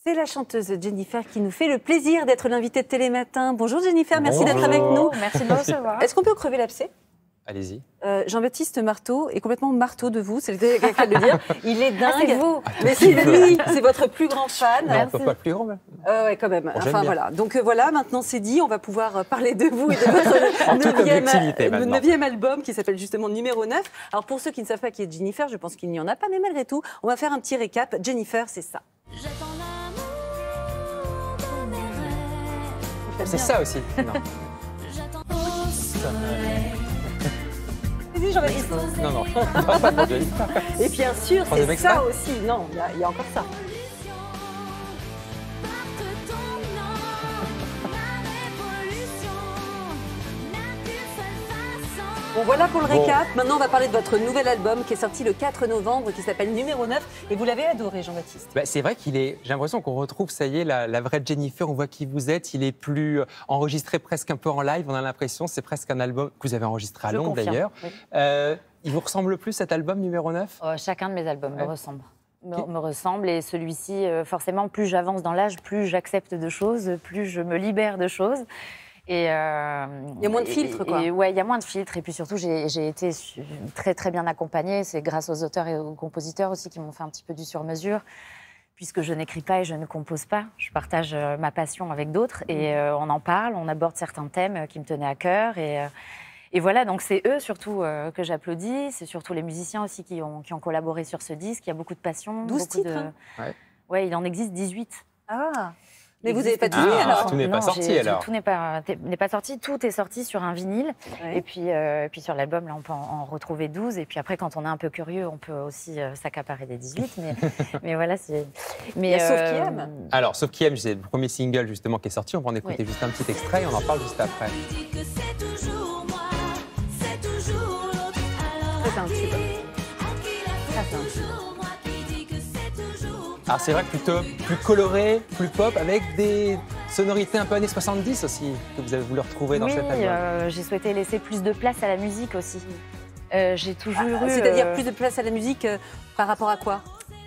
C'est la chanteuse Jennifer qui nous fait le plaisir d'être l'invitée de Télématin. Bonjour Jennifer, merci d'être avec nous. Merci de me recevoir. Est-ce qu'on peut crever l'abcès? Allez-y. Jean-Baptiste Marteau est complètement marteau de vous, c'est le cas de le dire. Il est dingue. C'est vous. Mais c'est lui, c'est votre plus grand fan. Non, on peut pas plus grand. Ouais, quand même. Bon, enfin voilà. Donc voilà, maintenant c'est dit, on va pouvoir parler de vous et de votre neuvième album qui s'appelle justement Numéro 9. Alors pour ceux qui ne savent pas qui est Jennifer, je pense qu'il n'y en a pas, mais malgré tout, on va faire un petit récap. Jennifer, c'est ça. C'est ça aussi. Non. Non, non. Pas de Jennifer. Et bien sûr, c'est ça aussi. Non, il y a encore ça. Bon, voilà pour le récap. Maintenant, on va parler de votre nouvel album qui est sorti le 4 novembre, qui s'appelle Numéro 9. Et vous l'avez adoré, Jean-Baptiste. Bah, c'est vrai qu'il est... J'ai l'impression qu'on retrouve, ça y est, la vraie Jennifer. On voit qui vous êtes. Il est plus enregistré presque un peu en live. On a l'impression c'est presque un album que vous avez enregistré à Londres, d'ailleurs. Oui. Il vous ressemble plus, cet album Numéro 9 ? Chacun de mes albums me ressemble. Me ressemble, et celui-ci, forcément, plus j'avance dans l'âge, plus j'accepte de choses, plus je me libère de choses. Et, il y a moins de filtres, quoi. Oui, il y a moins de filtres. Et puis surtout, j'ai été très, très bien accompagnée. C'est grâce aux auteurs et aux compositeurs aussi qui m'ont fait un petit peu du sur-mesure, puisque je n'écris pas et je ne compose pas. Je partage ma passion avec d'autres et on en parle, on aborde certains thèmes qui me tenaient à cœur. Et voilà, donc c'est eux surtout que j'applaudis. C'est surtout les musiciens aussi qui ont collaboré sur ce disque. Il y a beaucoup de passion. 12 titres Ouais, il en existe 18. Ah. Mais vous n'avez pas tout mis alors? Tout n'est pas sorti alors? Tout n'est pas sorti, tout est sorti sur un vinyle. Ouais. Et puis sur l'album, là, on peut en retrouver 12. Et puis après, quand on est un peu curieux, on peut aussi s'accaparer des 18. Mais voilà, c'est... Mais Sauf qui aime. Alors, Sauf qui aime, c'est le premier single justement qui est sorti. On va en écouter juste un petit extrait et on en parle juste après. Alors c'est vrai que plutôt plus coloré, plus pop, avec des sonorités un peu années 70 aussi, que vous avez voulu retrouver dans cet album. Oui, j'ai souhaité laisser plus de place à la musique aussi. J'ai toujours eu... C'est-à-dire plus de place à la musique par rapport à quoi?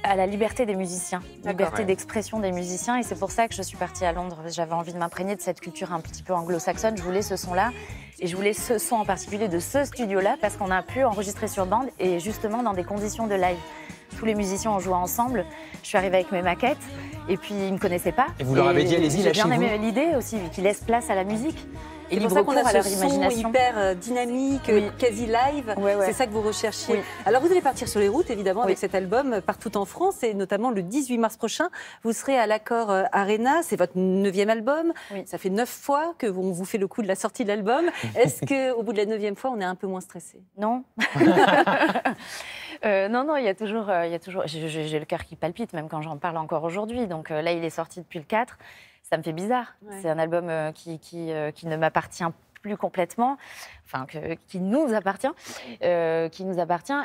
À la liberté des musiciens, liberté d'expression des musiciens. Et c'est pour ça que je suis partie à Londres. J'avais envie de m'imprégner de cette culture un petit peu anglo-saxonne. Je voulais ce son-là. Et je voulais ce son en particulier de ce studio-là, parce qu'on a pu enregistrer sur bande et justement dans des conditions de live. Tous les musiciens ont joué ensemble. Je suis arrivée avec mes maquettes et puis ils ne me connaissaient pas. Et vous leur avez dit, allez-y, lâchez-vous. J'ai bien aimé l'idée aussi, qu'ils laissent place à la musique. Et libre cours à leur imagination. Hyper dynamique, quasi live. C'est ça que vous recherchiez. Alors vous allez partir sur les routes, évidemment, avec cet album partout en France, et notamment le 18 mars prochain, vous serez à l'Accor Arena. C'est votre 9e album. Ça fait 9 fois que on vous fait le coup de la sortie de l'album. Est-ce qu'au bout de la 9e fois, on est un peu moins stressé? Non. Non, il y a toujours j'ai le cœur qui palpite, même quand j'en parle encore aujourd'hui. Donc là, il est sorti depuis le 4. Ça me fait bizarre. C'est un album qui ne m'appartient plus complètement, enfin, qui nous appartient.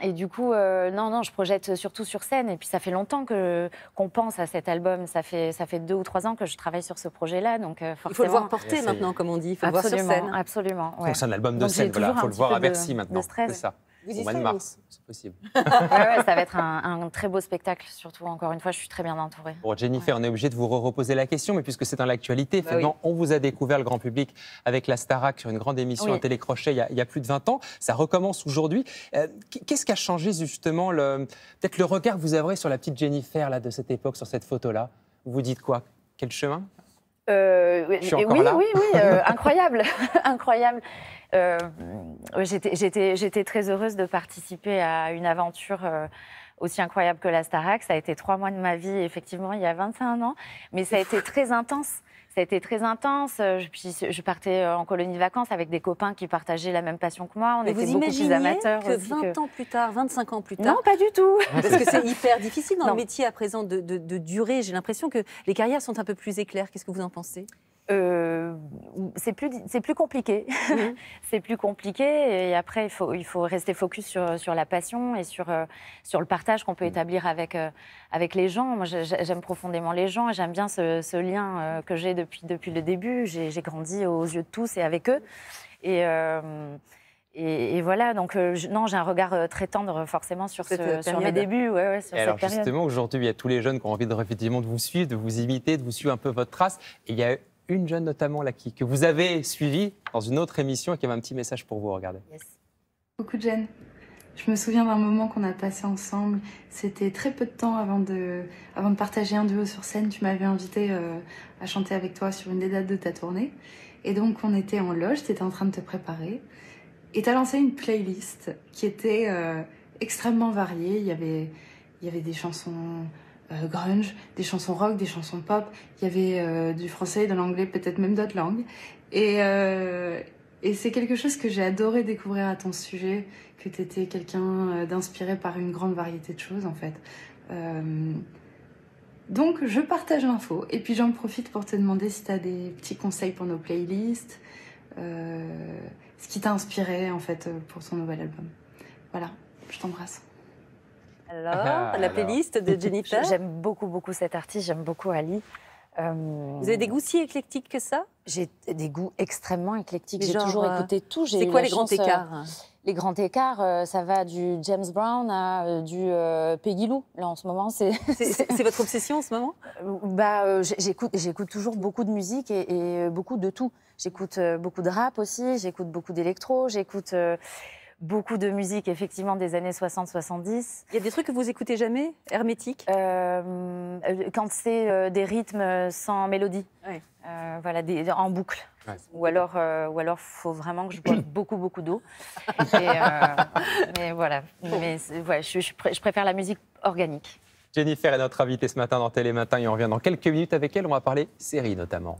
Et du coup, non, je projette surtout sur scène. Et puis, ça fait longtemps qu'on pense à cet album. Ça fait 2 ou 3 ans que je travaille sur ce projet-là. Donc, forcément... Il faut le voir porter maintenant, comme on dit. Il faut le voir sur scène. Absolument. Ouais. C'est un album de scène, voilà. Il faut le voir à Bercy maintenant. C'est ça. Au mois de mars, c'est possible. Ça va être un très beau spectacle, surtout, encore une fois, je suis très bien entourée. Bon, Jennifer, on est obligé de vous reposer la question, mais puisque c'est dans l'actualité, finalement, on vous a découvert, le grand public, avec la Starac sur une grande émission à télécrochet il y a plus de 20 ans. Ça recommence aujourd'hui. Qu'est-ce qui a changé, justement, peut-être le regard que vous avez sur la petite Jennifer là, de cette époque, sur cette photo-là? Vous vous dites quoi? Quel chemin? Oui, incroyable, incroyable. J'étais très heureuse de participer à une aventure aussi incroyable que la Starac. Ça a été 3 mois de ma vie, effectivement, il y a 21 ans. Mais ça a été très intense. Ça a été très intense. Puis je partais en colonie de vacances avec des copains qui partageaient la même passion que moi. On était beaucoup plus amateurs. Que 20 ans plus tard, 25 ans plus tard... Non, pas du tout. Parce que c'est hyper difficile dans le métier à présent de durer. J'ai l'impression que les carrières sont un peu plus éclaires. Qu'est-ce que vous en pensez? C'est plus compliqué. C'est plus compliqué. Et après, il faut rester focus sur la passion et sur le partage qu'on peut établir avec les gens. Moi, j'aime profondément les gens et j'aime bien ce lien que j'ai depuis le début. J'ai grandi aux yeux de tous et avec eux. Et Et voilà, donc non, j'ai un regard très tendre forcément sur mes débuts, sur cette alors période. Justement, aujourd'hui, il y a tous les jeunes qui ont envie effectivement de vous suivre, de vous imiter, de vous suivre un peu votre trace. Et il y a une jeune notamment là, que vous avez suivie dans une autre émission et qui avait un petit message pour vous, regardez. Yes. Beaucoup de Jen. Je me souviens d'un moment qu'on a passé ensemble. C'était très peu de temps avant de partager un duo sur scène. Tu m'avais invité à chanter avec toi sur une des dates de ta tournée. Et donc on était en loge, tu étais en train de te préparer. Et tu as lancé une playlist qui était extrêmement variée. Il y avait des chansons grunge, des chansons rock, des chansons pop. Il y avait du français, de l'anglais, peut-être même d'autres langues. Et c'est quelque chose que j'ai adoré découvrir à ton sujet, que tu étais quelqu'un d'inspiré par une grande variété de choses, en fait. Donc, je partage l'info. Et puis, j'en profite pour te demander si tu as des petits conseils pour nos playlists, ce qui t'a inspiré, en fait, pour ton nouvel album. Voilà, je t'embrasse. Alors, la playlist de Jennifer. J'aime beaucoup cet artiste, j'aime beaucoup Ali. Vous avez des goûts si éclectiques que ça? J'ai des goûts extrêmement éclectiques. J'ai toujours écouté tout. C'est quoi les grands écarts? Les grands écarts, ça va du James Brown à du Peggy Lou. Là, en ce moment, c'est votre obsession en ce moment? J'écoute toujours beaucoup de musique et beaucoup de tout. J'écoute beaucoup de rap aussi, j'écoute beaucoup d'électro, j'écoute beaucoup de musique, effectivement, des années 60-70. Il y a des trucs que vous écoutez jamais, hermétiques? Quand c'est des rythmes sans mélodie, ouais. Voilà, en boucle. Ouais. Ou alors, faut vraiment que je boive beaucoup d'eau. Mais voilà. Mais ouais, je préfère la musique organique. Jennifer est notre invitée ce matin dans Télématin et on revient dans quelques minutes avec elle. On va parler séries notamment.